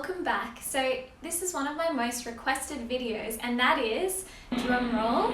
welcome back. So this is one of my most requested videos, and that is, drum roll,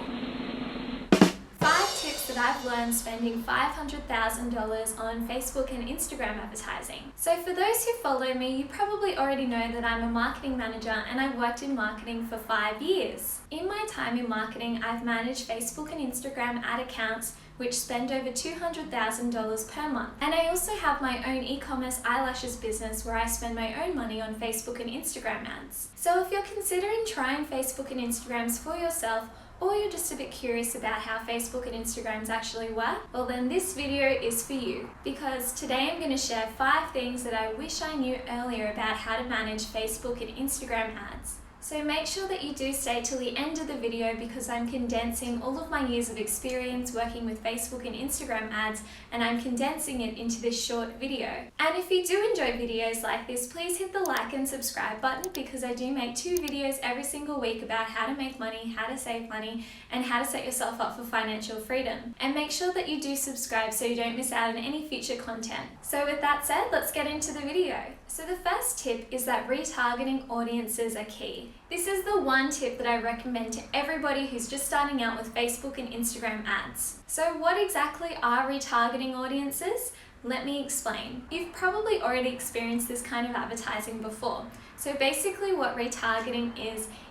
5 tips that I've learned spending $500,000 on Facebook and Instagram advertising. So for those who follow me, you probably already know that I'm a marketing manager and I've worked in marketing for 5 years. In my time in marketing, I've managed Facebook and Instagram ad accounts which spend over $200,000 per month. And I also have my own e-commerce eyelashes business where I spend my own money on Facebook and Instagram ads. So if you're considering trying Facebook and Instagrams for yourself, or you're just a bit curious about how Facebook and Instagrams actually work, well then this video is for you. Because today I'm going to share 5 things that I wish I knew earlier about how to manage Facebook and Instagram ads. So make sure that you do stay till the end of the video because I'm condensing all of my years of experience working with Facebook and Instagram ads, and I'm condensing it into this short video. And if you do enjoy videos like this, please hit the like and subscribe button because I do make 2 videos every single week about how to make money, how to save money, and how to set yourself up for financial freedom. And make sure that you do subscribe so you don't miss out on any future content. So with that said, let's get into the video. So the first tip is that retargeting audiences are key. This is the one tip that I recommend to everybody who's just starting out with Facebook and Instagram ads. So what exactly are retargeting audiences? Let me explain. You've probably already experienced this kind of advertising before. So basically what retargeting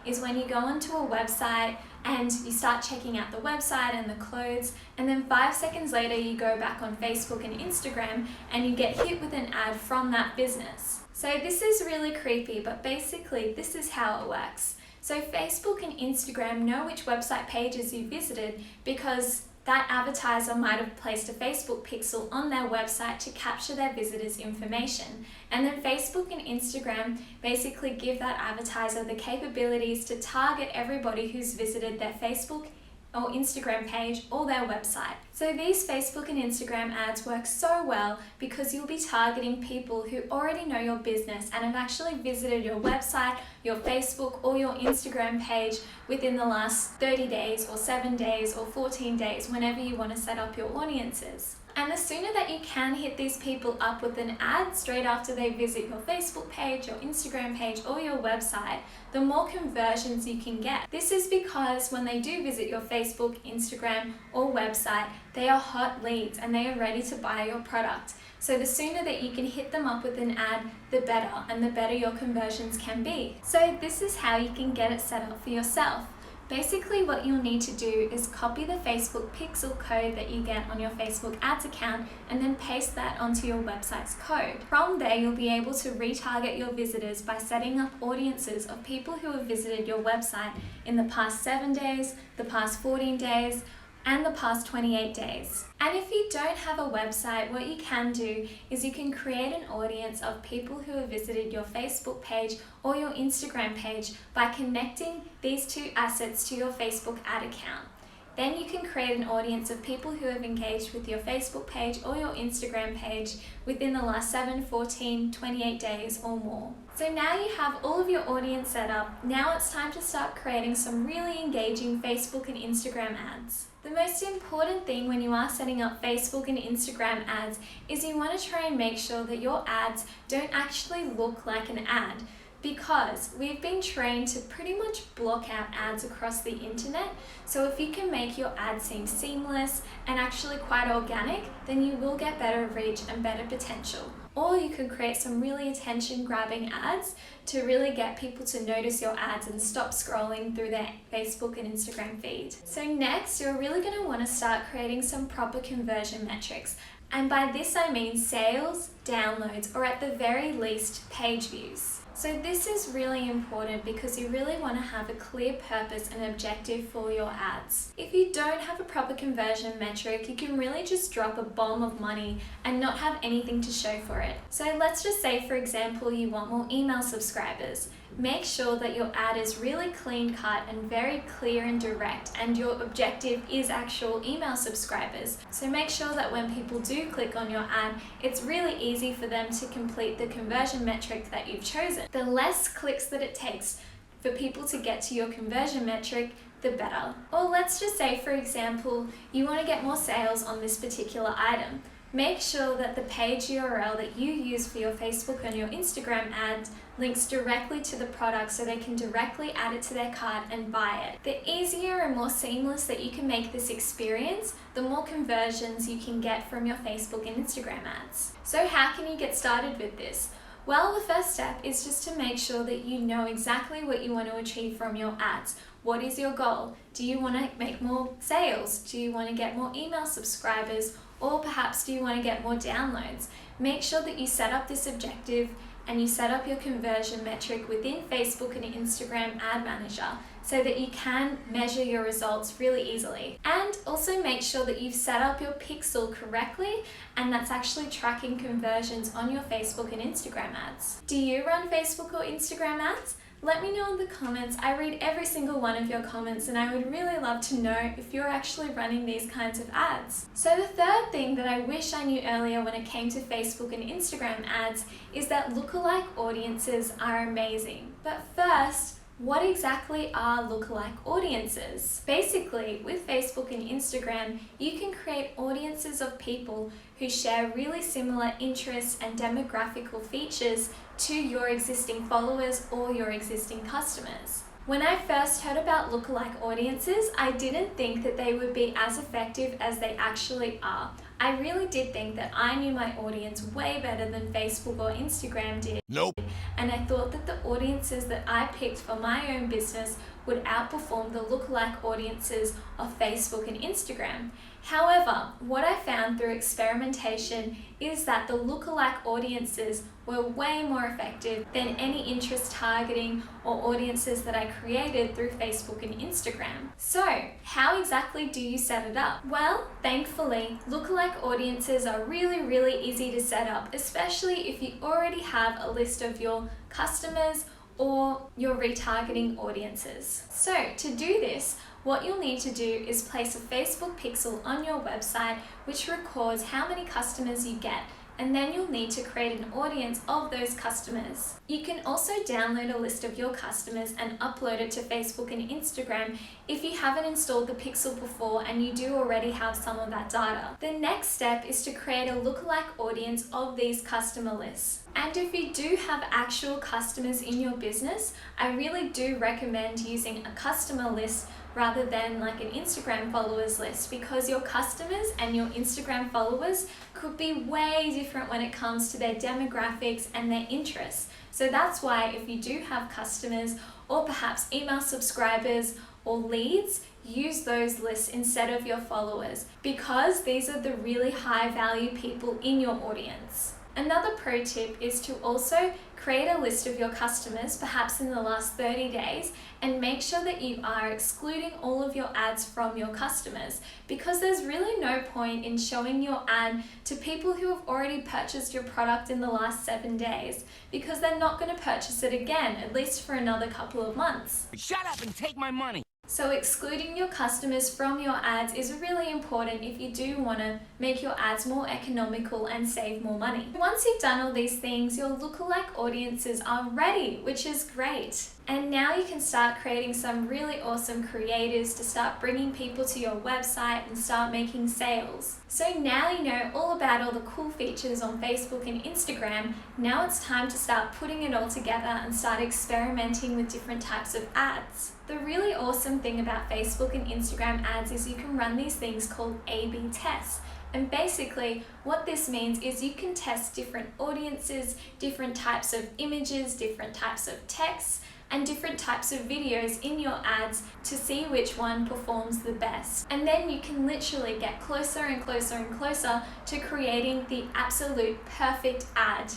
is when you go onto a website and you start checking out the website and the clothes, and then 5 seconds later you go back on Facebook and Instagram and you get hit with an ad from that business. So this is really creepy, but basically this is how it works. So Facebook and Instagram know which website pages you visited because that advertiser might have placed a Facebook pixel on their website to capture their visitors' information. And then Facebook and Instagram basically give that advertiser the capabilities to target everybody who's visited their Facebook or Instagram page or their website. So these Facebook and Instagram ads work so well because you'll be targeting people who already know your business and have actually visited your website, your Facebook or your Instagram page within the last 30 days or 7 days or 14 days, whenever you want to set up your audiences. And the sooner that you can hit these people up with an ad straight after they visit your Facebook page, your Instagram page, or your website, the more conversions you can get. This is because when they do visit your Facebook, Instagram, or website, they are hot leads and they are ready to buy your product. So the sooner that you can hit them up with an ad, the better, and the better your conversions can be. So this is how you can get it set up for yourself. Basically what you'll need to do is copy the Facebook pixel code that you get on your Facebook ads account and then paste that onto your website's code. From there, you'll be able to retarget your visitors by setting up audiences of people who have visited your website in the past 7 days, the past 14 days, and the past 28 days. And if you don't have a website, what you can do is you can create an audience of people who have visited your Facebook page or your Instagram page by connecting these 2 assets to your Facebook ad account. Then you can create an audience of people who have engaged with your Facebook page or your Instagram page within the last 7, 14, 28 days or more. So now you have all of your audience set up, now it's time to start creating some really engaging Facebook and Instagram ads. The most important thing when you are setting up Facebook and Instagram ads is you want to try and make sure that your ads don't actually look like an ad, because we've been trained to pretty much block out ads across the internet. So if you can make your ad seem seamless and actually quite organic, then you will get better reach and better potential. Or you can create some really attention-grabbing ads to really get people to notice your ads and stop scrolling through their Facebook and Instagram feed. So next, you're really going to want to start creating some proper conversion metrics. And by this I mean sales, downloads, or at the very least, page views. So this is really important because you really want to have a clear purpose and objective for your ads. If you don't have a proper conversion metric, you can really just drop a bomb of money and not have anything to show for it. So let's just say, for example, you want more email subscribers. Make sure that your ad is really clean cut and very clear and direct, and your objective is actual email subscribers. So make sure that when people do click on your ad, it's really easy for them to complete the conversion metric that you've chosen. The less clicks that it takes for people to get to your conversion metric, the better. Or let's just say, for example, you want to get more sales on this particular item. Make sure that the page URL that you use for your Facebook and your Instagram ads links directly to the product so they can directly add it to their cart and buy it. The easier and more seamless that you can make this experience, the more conversions you can get from your Facebook and Instagram ads. So how can you get started with this? Well, the first step is just to make sure that you know exactly what you want to achieve from your ads. What is your goal? Do you want to make more sales? Do you want to get more email subscribers? Or perhaps do you want to get more downloads? Make sure that you set up this objective and you set up your conversion metric within Facebook and Instagram Ad Manager so that you can measure your results really easily. And also make sure that you've set up your pixel correctly and that's actually tracking conversions on your Facebook and Instagram ads. Do you run Facebook or Instagram ads? Let me know in the comments. I read every single one of your comments and I would really love to know if you're actually running these kinds of ads. So the third thing that I wish I knew earlier when it came to Facebook and Instagram ads is that lookalike audiences are amazing. But first, what exactly are lookalike audiences? Basically, with Facebook and Instagram, you can create audiences of people who share really similar interests and demographical features to your existing followers or your existing customers. When I first heard about lookalike audiences, I didn't think that they would be as effective as they actually are. I really did think that I knew my audience way better than Facebook or Instagram did. Nope. And I thought that the audiences that I picked for my own business would outperform the lookalike audiences of Facebook and Instagram. However, what I found through experimentation is that the lookalike audiences were way more effective than any interest targeting or audiences that I created through Facebook and Instagram. So, how exactly do you set it up? Well, thankfully, lookalike audiences are really easy to set up, especially if you already have a list of your customers or your retargeting audiences. So to do this, what you'll need to do is place a Facebook pixel on your website which records how many customers you get, and then you'll need to create an audience of those customers. You can also download a list of your customers and upload it to Facebook and Instagram if you haven't installed the pixel before and you do already have some of that data. The next step is to create a lookalike audience of these customer lists. And if you do have actual customers in your business, I really do recommend using a customer list rather than like an Instagram followers list, because your customers and your Instagram followers could be way different when it comes to their demographics and their interests. So that's why if you do have customers or perhaps email subscribers or leads, use those lists instead of your followers, because these are the really high value people in your audience. Another pro tip is to also create a list of your customers, perhaps in the last 30 days, and make sure that you are excluding all of your ads from your customers, because there's really no point in showing your ad to people who have already purchased your product in the last 7 days, because they're not going to purchase it again, at least for another couple of months. Shut up and take my money. So excluding your customers from your ads is really important if you do want to make your ads more economical and save more money. Once you've done all these things, your lookalike audiences are ready, which is great. And now you can start creating some really awesome creatives to start bringing people to your website and start making sales. So now you know all about all the cool features on Facebook and Instagram. Now it's time to start putting it all together and start experimenting with different types of ads. The really awesome thing about Facebook and Instagram ads is you can run these things called A/B tests. And basically what this means is you can test different audiences, different types of images, different types of texts, and different types of videos in your ads to see which one performs the best. And then you can literally get closer and closer and closer to creating the absolute perfect ad.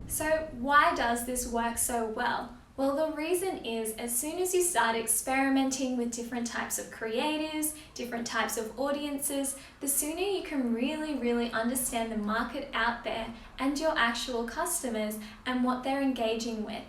So why does this work so well? Well, the reason is as soon as you start experimenting with different types of creatives, different types of audiences, the sooner you can really understand the market out there and your actual customers and what they're engaging with.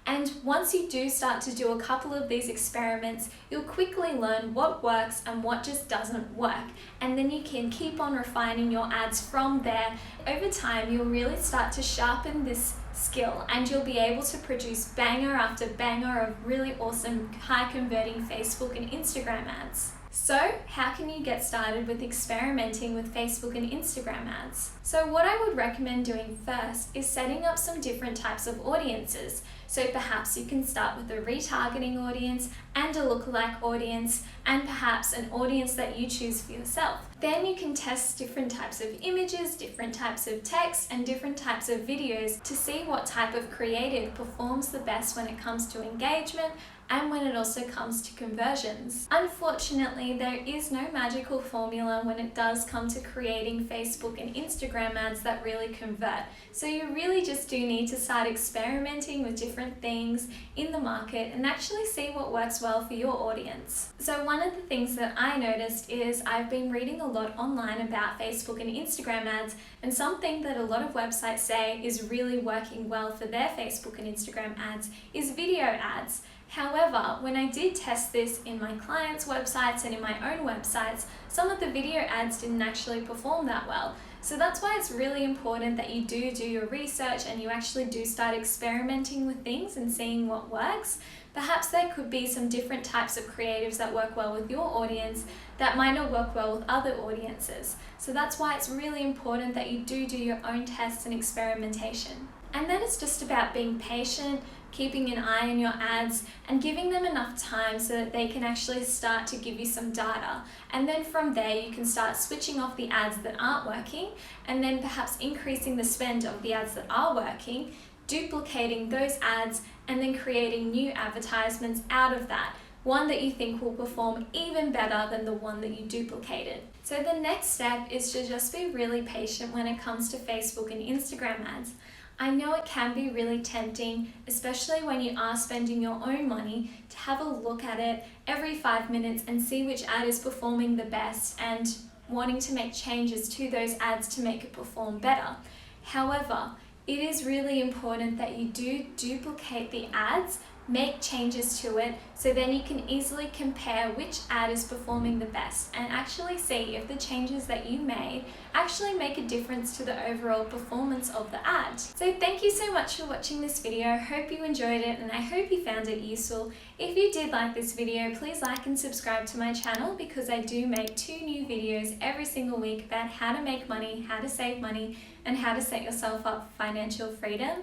And once you do start to do a couple of these experiments, you'll quickly learn what works and what just doesn't work. And then you can keep on refining your ads from there. Over time, you'll really start to sharpen this skill and you'll be able to produce banger after banger of really awesome, high converting Facebook and Instagram ads. So, how can you get started with experimenting with Facebook and Instagram ads? So what I would recommend doing first is setting up some different types of audiences. So perhaps you can start with a retargeting audience and a lookalike audience, and perhaps an audience that you choose for yourself. Then you can test different types of images, different types of text, and different types of videos to see what type of creative performs the best when it comes to engagement and when it also comes to conversions. Unfortunately, there is no magical formula when it does come to creating Facebook and Instagram ads that really convert. So you really just do need to start experimenting with different things in the market and actually see what works well for your audience. So one of the things that I noticed is I've been reading a lot online about Facebook and Instagram ads, and something that a lot of websites say is really working well for their Facebook and Instagram ads is video ads. However, when I did test this in my clients' websites and in my own websites, some of the video ads didn't actually perform that well. So that's why it's really important that you do your research and you actually do start experimenting with things and seeing what works. Perhaps there could be some different types of creatives that work well with your audience that might not work well with other audiences. So that's why it's really important that you do your own tests and experimentation. And then it's just about being patient, keeping an eye on your ads, and giving them enough time so that they can actually start to give you some data. And then from there, you can start switching off the ads that aren't working, and then perhaps increasing the spend of the ads that are working, duplicating those ads, and then creating new advertisements out of that. One that you think will perform even better than the one that you duplicated. So the next step is to just be really patient when it comes to Facebook and Instagram ads. I know it can be really tempting, especially when you are spending your own money, to have a look at it every 5 minutes and see which ad is performing the best and wanting to make changes to those ads to make it perform better. However, it is really important that you do duplicate the ads, make changes to it, so then you can easily compare which ad is performing the best and actually see if the changes that you made actually make a difference to the overall performance of the ad. So thank you so much for watching this video. I hope you enjoyed it and I hope you found it useful. If you did like this video, please like and subscribe to my channel, because I do make 2 new videos every single week about how to make money, how to save money, and how to set yourself up for financial freedom.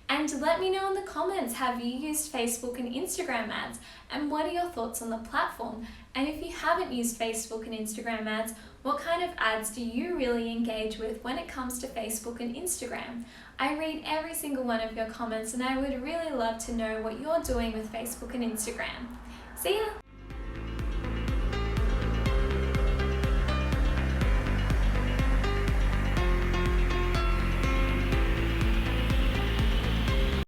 And let me know in the comments, have you used Facebook and Instagram ads? And what are your thoughts on the platform? And if you haven't used Facebook and Instagram ads, what kind of ads do you really engage with when it comes to Facebook and Instagram? I read every single one of your comments and I would really love to know what you're doing with Facebook and Instagram. See ya!